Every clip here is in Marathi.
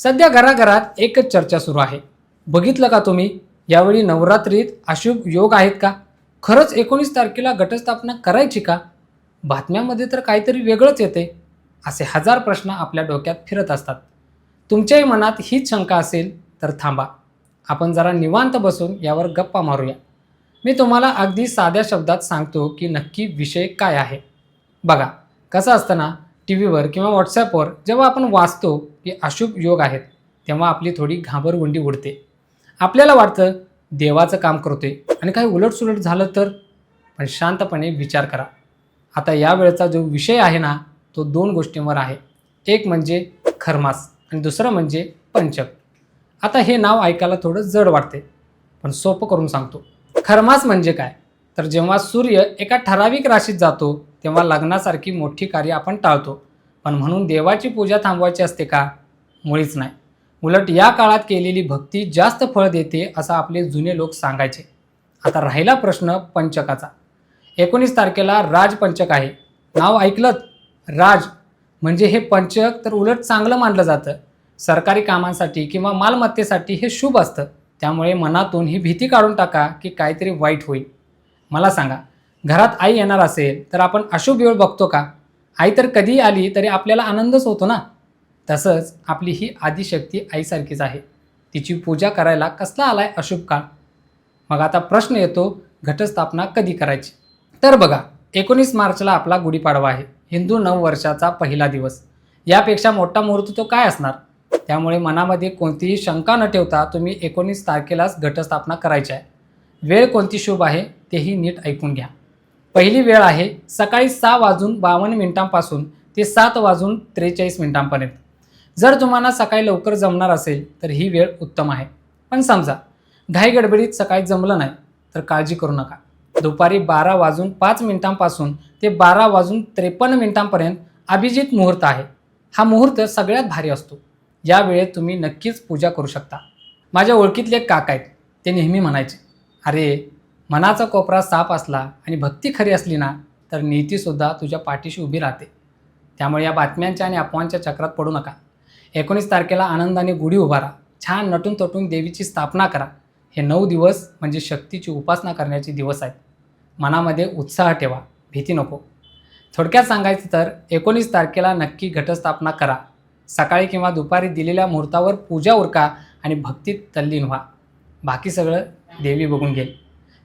सध्या घराघरात एकच चर्चा सुरू आहे. बघितलं का तुम्ही? यावेळी नवरात्रीत अशुभ योग आहेत का? खरंच 19 तारखेला घटस्थापना करायची का? बातम्यांमध्ये तर काहीतरी वेगळंच येते. असे हजार प्रश्न आपल्या डोक्यात फिरत असतात. तुमच्याही मनात हीच शंका असेल तर थांबा. आपण जरा निवांत बसून यावर गप्पा मारूया. मी तुम्हाला अगदी साध्या शब्दात सांगतो की नक्की विषय काय आहे. बघा, कसं असतं ना, टी व्हीवर किंवा व्हॉट्सॲपवर जेव्हा आपण वाचतो की अशुभ योग आहेत, तेव्हा आपली थोडी घाबरगुंडी उडते. आपल्याला वाटतं देवाचं काम करतोय आणि काही उलटसुलट झालं तर. पण शांतपणे विचार करा. आता यावेळचा जो विषय आहे ना, तो दोन गोष्टींवर आहे. एक म्हणजे खरमास आणि दुसरं म्हणजे पंचक. आता हे नाव ऐकायला थोडं जड वाटते, पण सोपं करून सांगतो. खरमास म्हणजे काय? तर जेव्हा सूर्य एका ठराविक राशीत जातो तेव्हा लग्नासारखी मोठी कार्य आपण टाळतो. पण म्हणून देवाची पूजा थांबवायची असते का? मुळीच नाही. उलट या काळात केलेली भक्ती जास्त फळ देते असं आपले जुने लोक सांगायचे. आता राहिला प्रश्न पंचकाचा. 19 तारखेला राजपंचक आहे. नाव ऐकलंत? राज म्हणजे हे पंचक तर उलट चांगलं मानलं जातं. सरकारी कामांसाठी किंवा मालमत्तेसाठी हे शुभ असतं. त्यामुळे मनातून ही भीती काढून टाका की काहीतरी वाईट होईल. मला सांगा, घरात आई येणार असेल तर आपण अशुभ वेळ बघतो का? आई तर कधीही आली तरी आपल्याला आनंदच होतो ना. तसंच आपली ही आदिशक्ती आईसारखीच आहे. तिची पूजा करायला कसला आलाय अशुभ काळ? मग आता प्रश्न येतो, घटस्थापना कधी करायची? तर बघा, 19 मार्चला आपला गुढीपाडवा आहे. हिंदू नववर्षाचा पहिला दिवस. यापेक्षा मोठा मुहूर्त तो काय असणार? त्यामुळे मनामध्ये कोणतीही शंका न ठेवता तुम्ही 19 तारखेलाच घटस्थापना करायची आहे. वेळ कोणती शुभ आहे तेही नीट ऐकून घ्या. पहिली वेळ आहे सकाळी 6:52 ते 7:43 जर तुम्हाला सकाळी लवकर जमणार असेल तर ही वेळ उत्तम आहे. पण समजा घाईगडबडीत सकाळी जमलं नाही तर काळजी करू नका. दुपारी 12:05 ते 12:53 अभिजित मुहूर्त आहे. हा मुहूर्त सगळ्यात भारी असतो. या वेळेत तुम्ही नक्कीच पूजा करू शकता. माझ्या ओळखीतले एक काका आहेत, ते नेहमी म्हणायचे, अरे, मनाचा कोपरा साफ असला आणि भक्ती खरी असली ना, तर नीतीसुद्धा तुझ्या पाठीशी उभी राहते. त्यामुळे या बातम्यांच्या आणि अफवांच्या चक्रात पडू नका. 19 तारखेला आनंदाने गुढी उभारा. छान नटून तटून देवीची स्थापना करा. हे 9 दिवस म्हणजे शक्तीची उपासना करण्याचे दिवस आहेत. मनामध्ये उत्साह ठेवा, भीती नको. थोडक्यात सांगायचं तर 19 तारखेला नक्की घटस्थापना करा. सकाळी किंवा दुपारी दिलेल्या मुहूर्तावर पूजा उरका आणि भक्तीत तल्लीन व्हा. बाकी सगळं देवी बघून घेईल.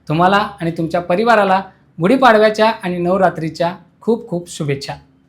तुम्हाला आणि तुमच्या परिवाराला गुढीपाडव्याच्या आणि नवरात्रीच्या खूप खूप शुभेच्छा.